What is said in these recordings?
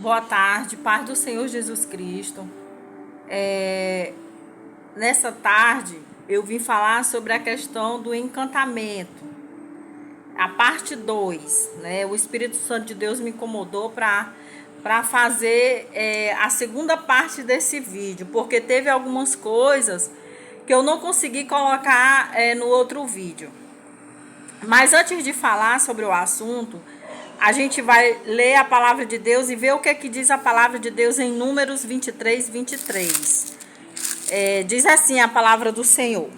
Boa tarde, paz do Senhor Jesus Cristo. Nessa tarde eu vim falar sobre a questão do encantamento, a parte 2, né? O Espírito Santo de Deus me incomodou para fazer a segunda parte desse vídeo, porque teve algumas coisas que eu não consegui colocar no outro vídeo. Mas antes de falar sobre o assunto, a gente vai ler a palavra de Deus e ver o que é que diz a palavra de Deus em Números 23. Diz assim a palavra do Senhor: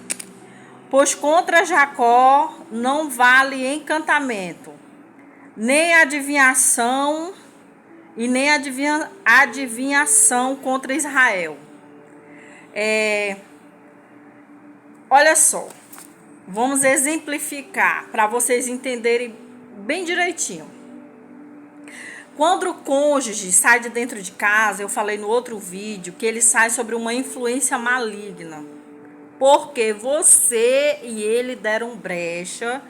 Pois contra Jacó não vale encantamento, nem adivinhação e nem adivinhação contra Israel. Olha só, vamos exemplificar para vocês entenderem bem direitinho. Quando o cônjuge sai de dentro de casa, eu falei no outro vídeo que ele sai sobre uma influência maligna. Porque você e ele deram brecha,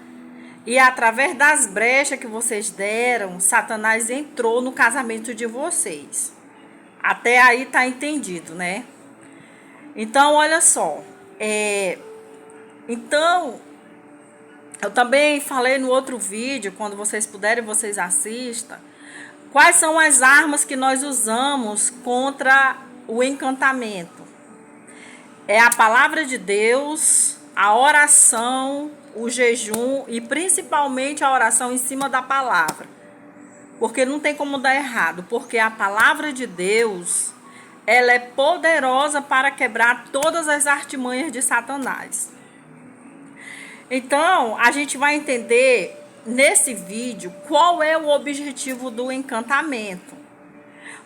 e através das brechas que vocês deram, Satanás entrou no casamento de vocês. Até aí tá entendido, né? Então, olha só. Então, eu também falei no outro vídeo, quando vocês puderem, vocês assistam. Quais são as armas que nós usamos contra o encantamento? É a palavra de Deus, a oração, o jejum e principalmente a oração em cima da palavra. Porque não tem como dar errado, porque a palavra de Deus, ela é poderosa para quebrar todas as artimanhas de Satanás. Então, a gente vai entender nesse vídeo qual é o objetivo do encantamento.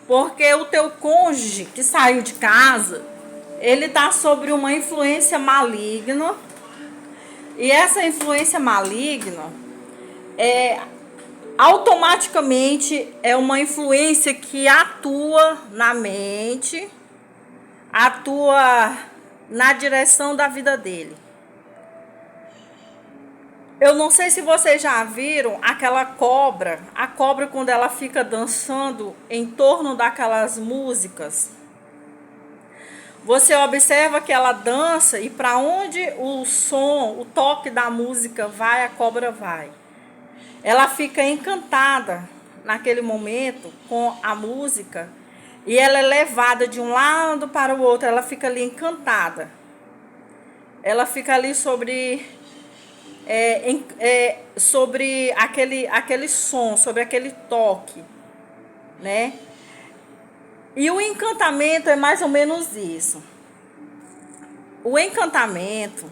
Porque o teu cônjuge que saiu de casa, ele está sobre uma influência maligna. E essa influência maligna automaticamente é uma influência que atua na mente, atua na direção da vida dele. Eu não sei se vocês já viram aquela cobra, a cobra quando ela fica dançando em torno daquelas músicas. Você observa que ela dança e para onde o som, o toque da música vai, a cobra vai. Ela fica encantada naquele momento com a música e ela é levada de um lado para o outro, ela fica ali encantada. Ela fica ali sobre aquele som, sobre aquele toque, né? E o encantamento é mais ou menos isso. O encantamento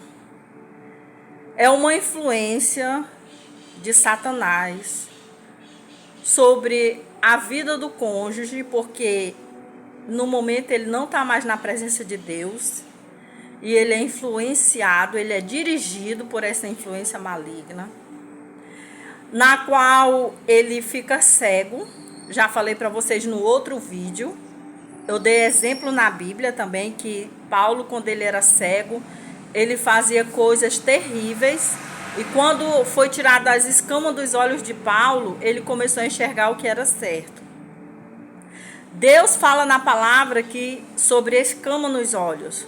é uma influência de Satanás sobre a vida do cônjuge, porque no momento ele não está mais na presença de Deus. E ele é influenciado, ele é dirigido por essa influência maligna, na qual ele fica cego. Já falei para vocês no outro vídeo. Eu dei exemplo na Bíblia também que Paulo, quando ele era cego, ele fazia coisas terríveis. E quando foi tirado as escamas dos olhos de Paulo, ele começou a enxergar o que era certo. Deus fala na palavra que sobre escama nos olhos.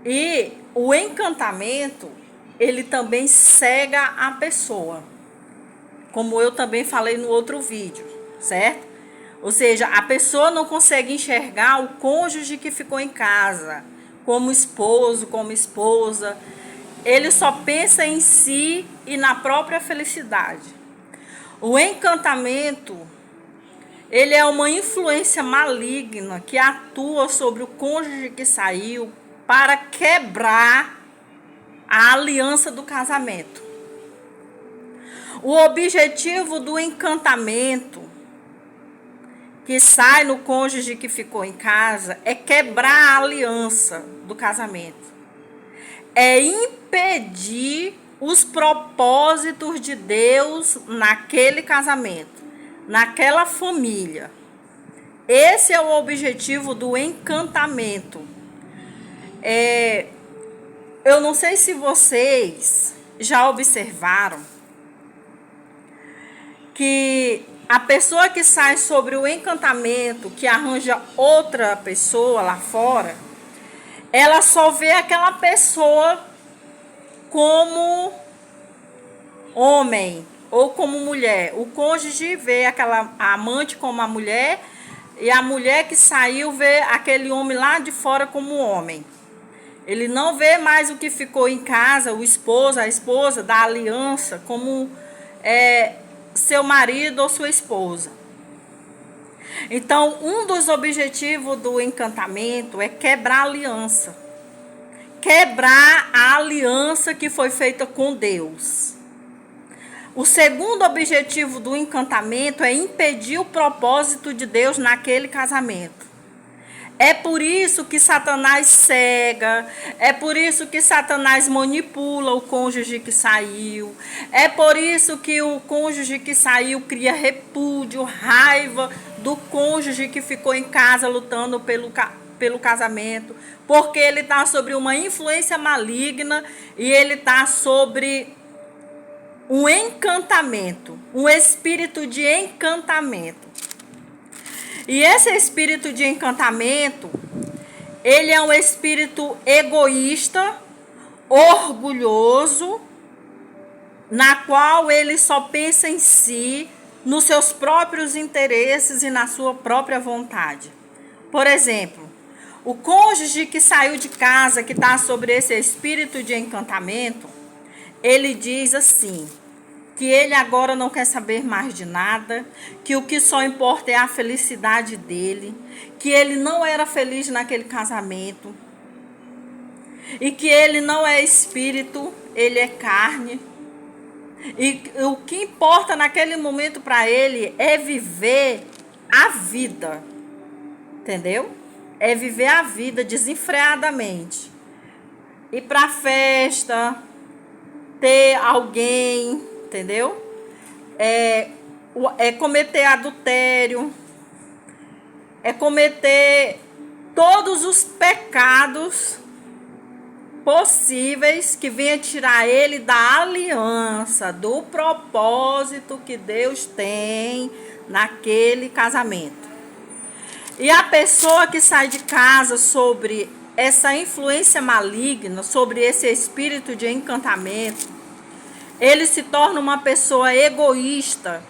E o encantamento, ele também cega a pessoa, como eu também falei no outro vídeo, certo? Ou seja, a pessoa não consegue enxergar o cônjuge que ficou em casa, como esposo, como esposa. Ele só pensa em si e na própria felicidade. O encantamento, ele é uma influência maligna que atua sobre o cônjuge que saiu, para quebrar a aliança do casamento. O objetivo do encantamento que sai no cônjuge que ficou em casa é quebrar a aliança do casamento. É impedir os propósitos de Deus naquele casamento, naquela família. Esse é o objetivo do encantamento. Eu não sei se vocês já observaram que a pessoa que sai sobre o encantamento, que arranja outra pessoa lá fora, ela só vê aquela pessoa como homem ou como mulher. O cônjuge vê aquela amante como a mulher, e a mulher que saiu vê aquele homem lá de fora como homem. Ele não vê mais o que ficou em casa, o esposo, a esposa da aliança, como seu marido ou sua esposa. Então, um dos objetivos do encantamento é quebrar a aliança. Quebrar a aliança que foi feita com Deus. O segundo objetivo do encantamento é impedir o propósito de Deus naquele casamento. É por isso que Satanás cega, é por isso que Satanás manipula o cônjuge que saiu, é por isso que o cônjuge que saiu cria repúdio, raiva do cônjuge que ficou em casa lutando pelo casamento, porque ele está sobre uma influência maligna e ele está sobre um encantamento, um espírito de encantamento. E esse espírito de encantamento, ele é um espírito egoísta, orgulhoso, na qual ele só pensa em si, nos seus próprios interesses e na sua própria vontade. Por exemplo, o cônjuge que saiu de casa, que está sobre esse espírito de encantamento, ele diz assim, que ele agora não quer saber mais de nada, que o que só importa é a felicidade dele, que ele não era feliz naquele casamento, e que ele não é espírito, ele é carne, e o que importa naquele momento para ele é viver a vida, entendeu? É viver a vida desenfreadamente, ir para festa, ter alguém, entendeu? É cometer adultério, é cometer todos os pecados possíveis que venha tirar ele da aliança, do propósito que Deus tem naquele casamento. E a pessoa que sai de casa sobre essa influência maligna, sobre esse espírito de encantamento, ele se torna uma pessoa egoísta,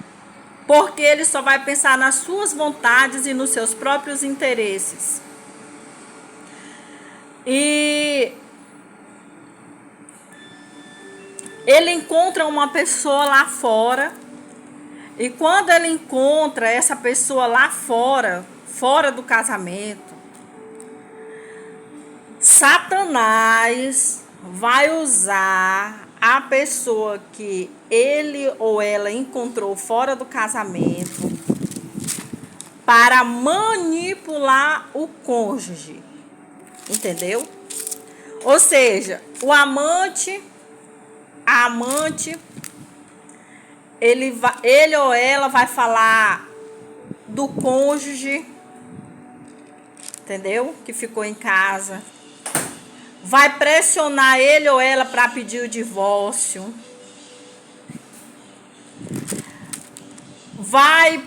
porque ele só vai pensar nas suas vontades e nos seus próprios interesses. E ele encontra uma pessoa lá fora, e quando ele encontra essa pessoa lá fora, fora do casamento, Satanás vai usar a pessoa que ele ou ela encontrou fora do casamento para manipular o cônjuge, entendeu? Ou seja, o amante, a amante, ele ou ela vai falar do cônjuge, entendeu? Que ficou em casa. Vai pressionar ele ou ela para pedir o divórcio. Vai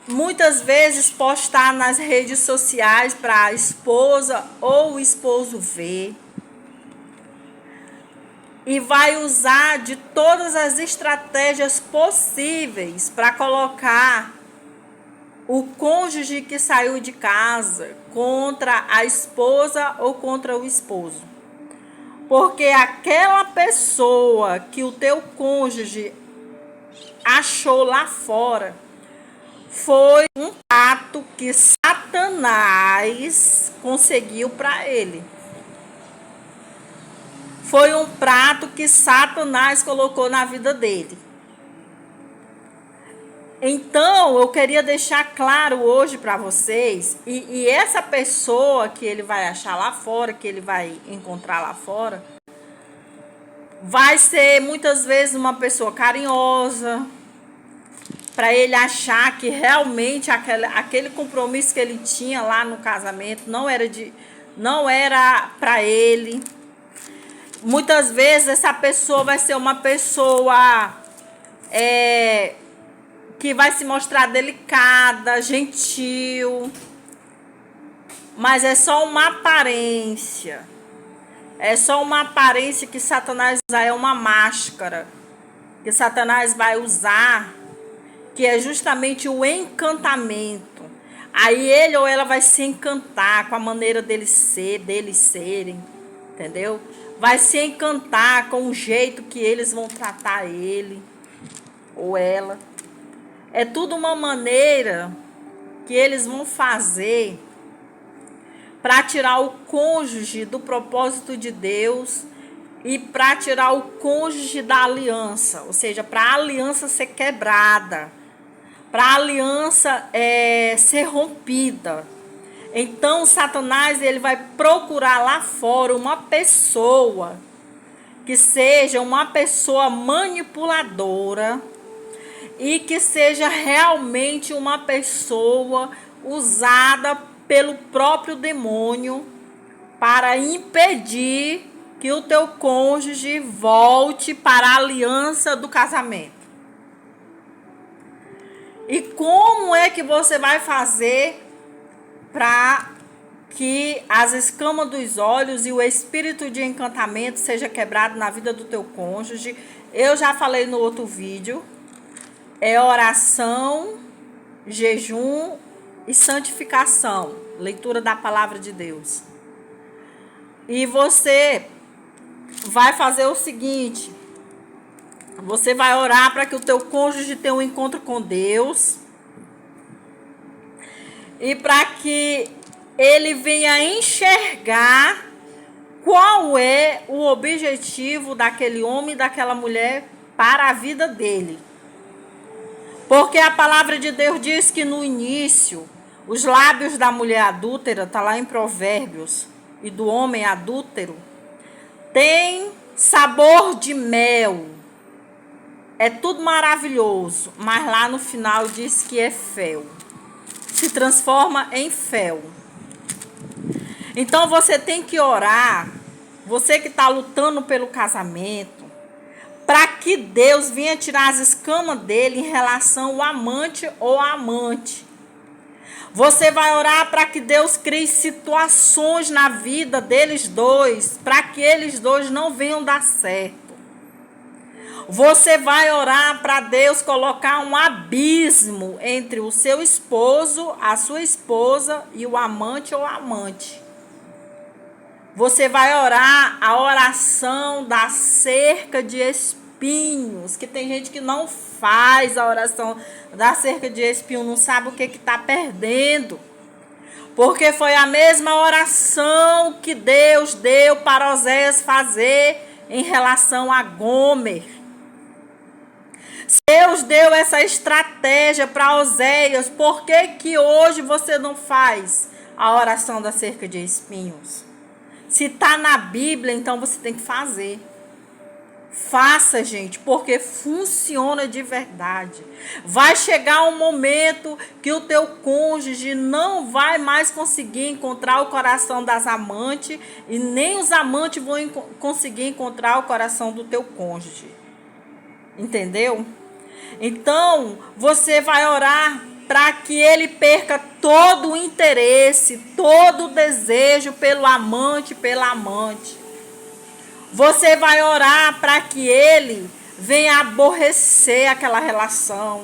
muitas vezes postar nas redes sociais para a esposa ou o esposo ver. E vai usar de todas as estratégias possíveis para colocar o cônjuge que saiu de casa contra a esposa ou contra o esposo. Porque aquela pessoa que o teu cônjuge achou lá fora foi um prato que Satanás conseguiu para ele. Foi um prato que Satanás colocou na vida dele. Então, eu queria deixar claro hoje para vocês, e essa pessoa que ele vai achar lá fora, que ele vai encontrar lá fora, vai ser muitas vezes uma pessoa carinhosa, para ele achar que realmente aquele compromisso que ele tinha lá no casamento não era para ele. Muitas vezes essa pessoa vai ser uma pessoa que vai se mostrar delicada, gentil, mas é só uma aparência. É só uma aparência que Satanás usa, é uma máscara que Satanás vai usar, que é justamente o encantamento. Aí ele ou ela vai se encantar com a maneira deles serem, entendeu? Vai se encantar com o jeito que eles vão tratar ele ou ela. É tudo uma maneira que eles vão fazer para tirar o cônjuge do propósito de Deus e para tirar o cônjuge da aliança, ou seja, para a aliança ser quebrada, para a aliança ser rompida. Então, Satanás ele vai procurar lá fora uma pessoa que seja uma pessoa manipuladora e que seja realmente uma pessoa usada pelo próprio demônio para impedir que o teu cônjuge volte para a aliança do casamento. E como é que você vai fazer para que as escamas dos olhos e o espírito de encantamento seja quebrado na vida do teu cônjuge? Eu já falei no outro vídeo. É oração, jejum e santificação. Leitura da palavra de Deus. E você vai fazer o seguinte: você vai orar para que o teu cônjuge tenha um encontro com Deus e para que ele venha enxergar qual é o objetivo daquele homem e daquela mulher para a vida dele. Porque a palavra de Deus diz que no início os lábios da mulher adúltera, está lá em Provérbios, e do homem adúltero tem sabor de mel. É tudo maravilhoso, mas lá no final diz que é fel. Se transforma em fel. Então você tem que orar, você que está lutando pelo casamento, para que Deus venha tirar as escamas dele em relação ao amante ou à amante. Você vai orar para que Deus crie situações na vida deles dois, para que eles dois não venham dar certo. Você vai orar para Deus colocar um abismo entre o seu esposo, a sua esposa e o amante ou amante. Você vai orar a oração da cerca de espinhos, que tem gente que não faz a oração da cerca de espinho, não sabe o que está perdendo. Porque foi a mesma oração que Deus deu para Oséias fazer em relação a Gomer. Deus deu essa estratégia para Oséias, por que que hoje você não faz a oração da cerca de espinhos? Se está na Bíblia, então você tem que fazer. Faça, gente, porque funciona de verdade. Vai chegar um momento que o teu cônjuge não vai mais conseguir encontrar o coração das amantes e nem os amantes vão conseguir encontrar o coração do teu cônjuge. Entendeu? Então, você vai orar para que ele perca todo o interesse, todo o desejo pelo amante, pela amante. Você vai orar para que ele venha aborrecer aquela relação,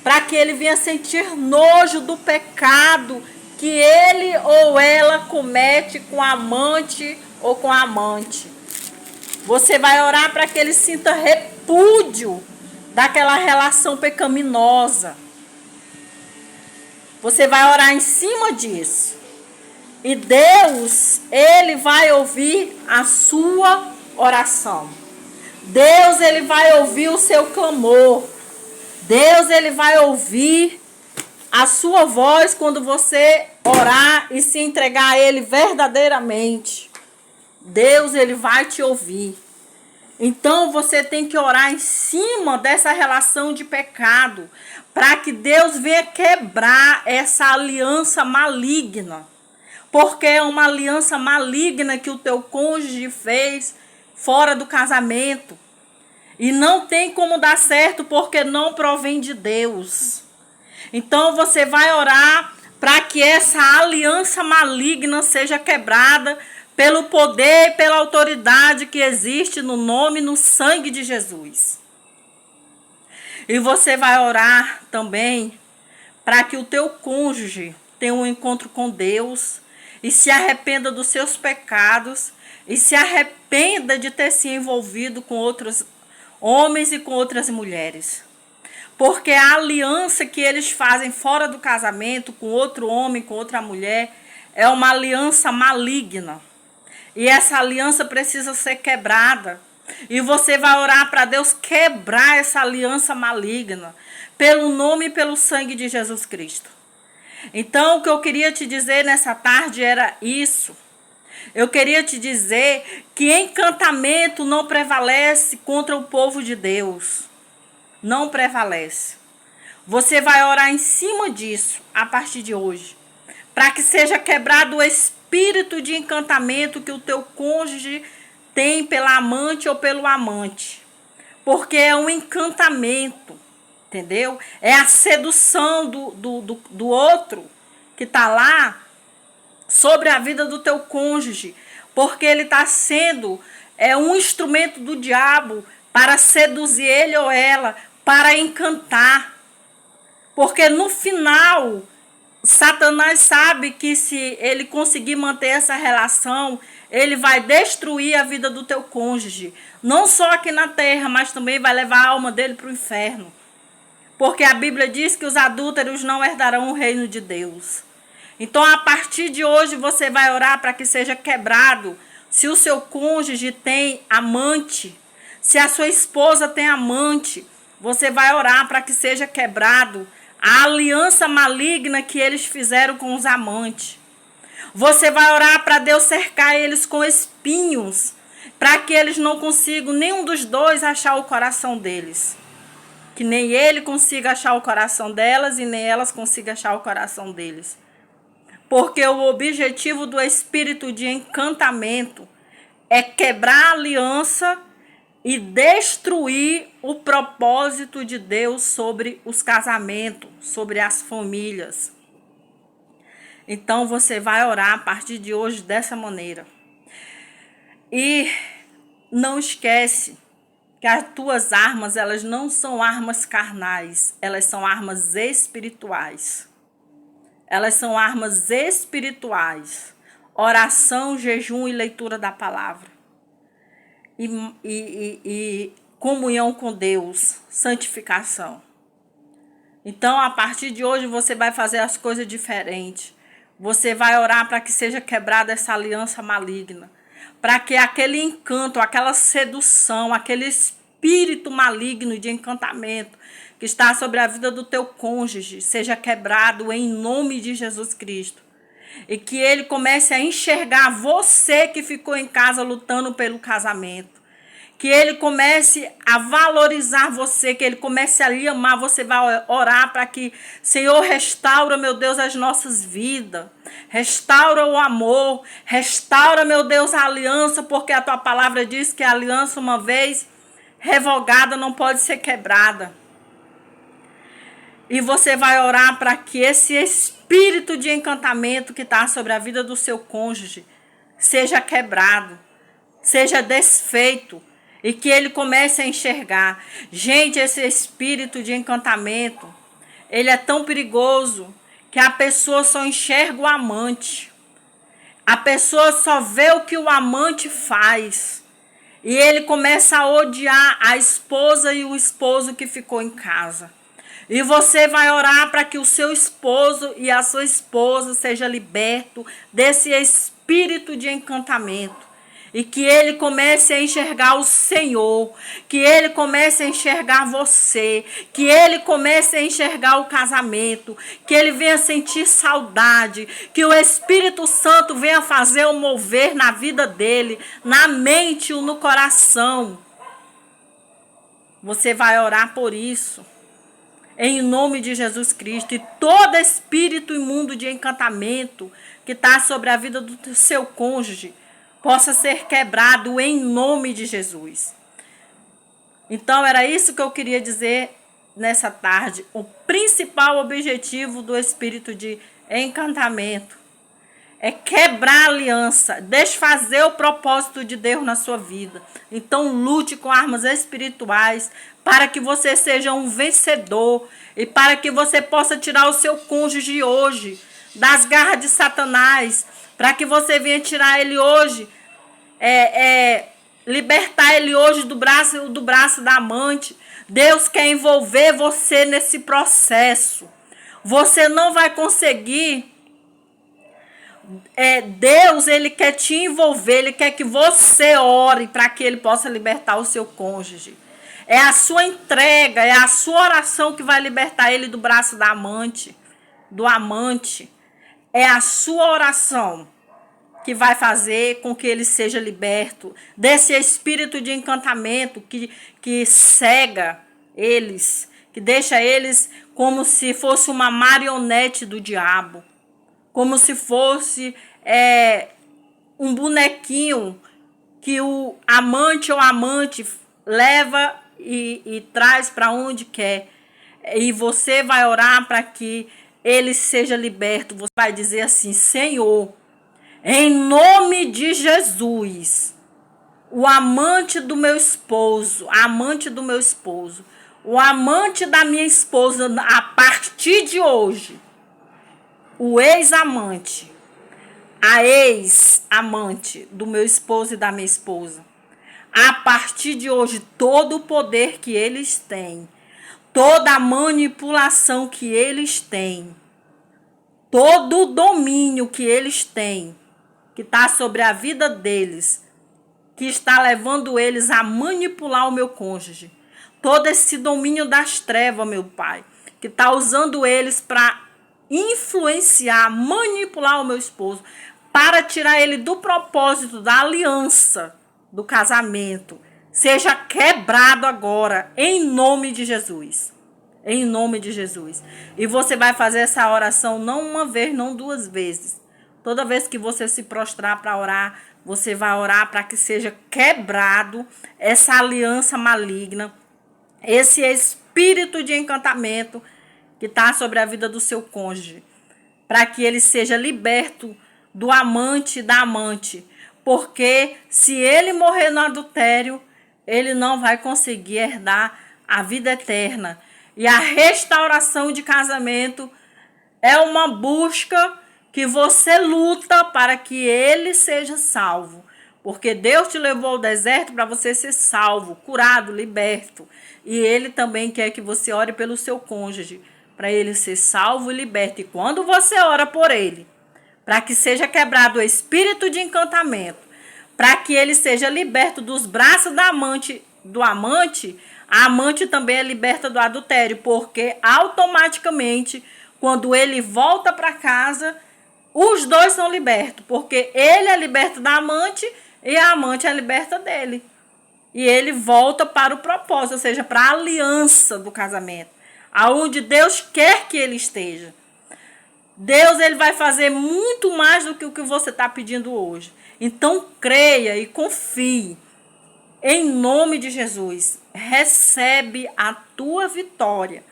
para que ele venha sentir nojo do pecado que ele ou ela comete com a amante ou com a amante. Você vai orar para que ele sinta repúdio daquela relação pecaminosa. Você vai orar em cima disso. E Deus, ele vai ouvir a sua oração. Deus, ele vai ouvir o seu clamor. Deus, ele vai ouvir a sua voz quando você orar e se entregar a ele verdadeiramente. Deus, ele vai te ouvir. Então você tem que orar em cima dessa relação de pecado, para que Deus venha quebrar essa aliança maligna. Porque é uma aliança maligna que o teu cônjuge fez fora do casamento. E não tem como dar certo porque não provém de Deus. Então você vai orar para que essa aliança maligna seja quebrada pelo poder e pela autoridade que existe no nome e no sangue de Jesus. E você vai orar também para que o teu cônjuge tenha um encontro com Deus e se arrependa dos seus pecados e se arrependa de ter se envolvido com outros homens e com outras mulheres. Porque a aliança que eles fazem fora do casamento com outro homem, com outra mulher, é uma aliança maligna. E essa aliança precisa ser quebrada. E você vai orar para Deus quebrar essa aliança maligna, pelo nome e pelo sangue de Jesus Cristo. Então, o que eu queria te dizer nessa tarde era isso. Eu queria te dizer que encantamento não prevalece contra o povo de Deus. Não prevalece. Você vai orar em cima disso a partir de hoje, para que seja quebrado o espírito de encantamento que o teu cônjuge tem pela amante ou pelo amante. Porque é um encantamento, entendeu? É a sedução do outro que está lá sobre a vida do teu cônjuge, porque ele está sendo um instrumento do diabo para seduzir ele ou ela, para encantar. Porque no final, Satanás sabe que se ele conseguir manter essa relação, ele vai destruir a vida do teu cônjuge. Não só aqui na terra, mas também vai levar a alma dele para o inferno. Porque a Bíblia diz que os adúlteros não herdarão o reino de Deus. Então, a partir de hoje, você vai orar para que seja quebrado. Se o seu cônjuge tem amante, se a sua esposa tem amante, você vai orar para que seja quebrado a aliança maligna que eles fizeram com os amantes. Você vai orar para Deus cercar eles com espinhos, para que eles não consigam, nenhum dos dois, achar o coração deles. Que nem ele consiga achar o coração delas e nem elas consigam achar o coração deles. Porque o objetivo do espírito de encantamento é quebrar a aliança e destruir o propósito de Deus sobre os casamentos, sobre as famílias. Então você vai orar a partir de hoje dessa maneira. E não esquece que as tuas armas, elas não são armas carnais, elas são armas espirituais. Elas são armas espirituais. Oração, jejum e leitura da palavra. E comunhão com Deus, santificação. Então, a partir de hoje, você vai fazer as coisas diferentes. Você vai orar para que seja quebrada essa aliança maligna. Para que aquele encanto, aquela sedução, aquele espírito maligno de encantamento que está sobre a vida do teu cônjuge seja quebrado em nome de Jesus Cristo. E que ele comece a enxergar você que ficou em casa lutando pelo casamento. Que ele comece a valorizar você, que ele comece a lhe amar. Você vai orar para que, Senhor, restaura, meu Deus, as nossas vidas. Restaura o amor. Restaura, meu Deus, a aliança, porque a tua palavra diz que a aliança, uma vez revogada, não pode ser quebrada. E você vai orar para que esse espírito de encantamento que está sobre a vida do seu cônjuge seja quebrado, seja desfeito e que ele comece a enxergar. Gente, esse espírito de encantamento, ele é tão perigoso que a pessoa só enxerga o amante. A pessoa só vê o que o amante faz. E ele começa a odiar a esposa e o esposo que ficou em casa. E você vai orar para que o seu esposo e a sua esposa seja liberto desse espírito de encantamento. E que ele comece a enxergar o Senhor, que ele comece a enxergar você, que ele comece a enxergar o casamento, que ele venha sentir saudade, que o Espírito Santo venha fazer o mover na vida dele, na mente ou no coração. Você vai orar por isso. Em nome de Jesus Cristo. E todo espírito imundo de encantamento que está sobre a vida do seu cônjuge possa ser quebrado em nome de Jesus. Então, era isso que eu queria dizer nessa tarde. O principal objetivo do espírito de encantamento é quebrar a aliança, desfazer o propósito de Deus na sua vida. Então, lute com armas espirituais para que você seja um vencedor e para que você possa tirar o seu cônjuge hoje das garras de Satanás, para que você venha tirar ele hoje, libertar ele hoje do braço da amante. Deus quer envolver você nesse processo. Você não vai conseguir. Deus, ele quer te envolver, ele quer que você ore para que ele possa libertar o seu cônjuge. É a sua entrega, é a sua oração que vai libertar ele do braço da amante, do amante. É a sua oração que vai fazer com que ele seja liberto desse espírito de encantamento que cega eles, que deixa eles como se fosse uma marionete do diabo, como se fosse um bonequinho que o amante ou amante leva e traz para onde quer. E você vai orar para que ele seja liberto. Você vai dizer assim: Senhor, em nome de Jesus, o amante do meu esposo, a amante do meu esposo, o amante da minha esposa, a partir de hoje, o ex-amante, a ex-amante do meu esposo e da minha esposa, a partir de hoje, todo o poder que eles têm, toda a manipulação que eles têm, todo o domínio que eles têm, que está sobre a vida deles, que está levando eles a manipular o meu cônjuge, todo esse domínio das trevas, meu Pai, que está usando eles para influenciar, manipular o meu esposo, para tirar ele do propósito da aliança, do casamento, seja quebrado agora, em nome de Jesus. Em nome de Jesus. E você vai fazer essa oração não uma vez, não duas vezes. Toda vez que você se prostrar para orar, você vai orar para que seja quebrado essa aliança maligna, esse espírito de encantamento que está sobre a vida do seu cônjuge, para que ele seja liberto do amante e da amante. Porque se ele morrer no adultério, ele não vai conseguir herdar a vida eterna. E a restauração de casamento é uma busca que você luta para que ele seja salvo. Porque Deus te levou ao deserto para você ser salvo, curado, liberto. E ele também quer que você ore pelo seu cônjuge, para ele ser salvo e liberto. E quando você ora por ele, para que seja quebrado o espírito de encantamento, para que ele seja liberto dos braços da amante, a amante também é liberta do adultério, porque automaticamente, quando ele volta para casa, os dois são libertos, porque ele é liberto da amante e a amante é liberta dele. E ele volta para o propósito, ou seja, para a aliança do casamento, aonde Deus quer que ele esteja. Deus, ele vai fazer muito mais do que o que você está pedindo hoje. Então, creia e confie. Em nome de Jesus, recebe a tua vitória.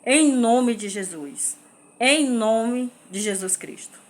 Em nome de Jesus. Em nome de Jesus Cristo.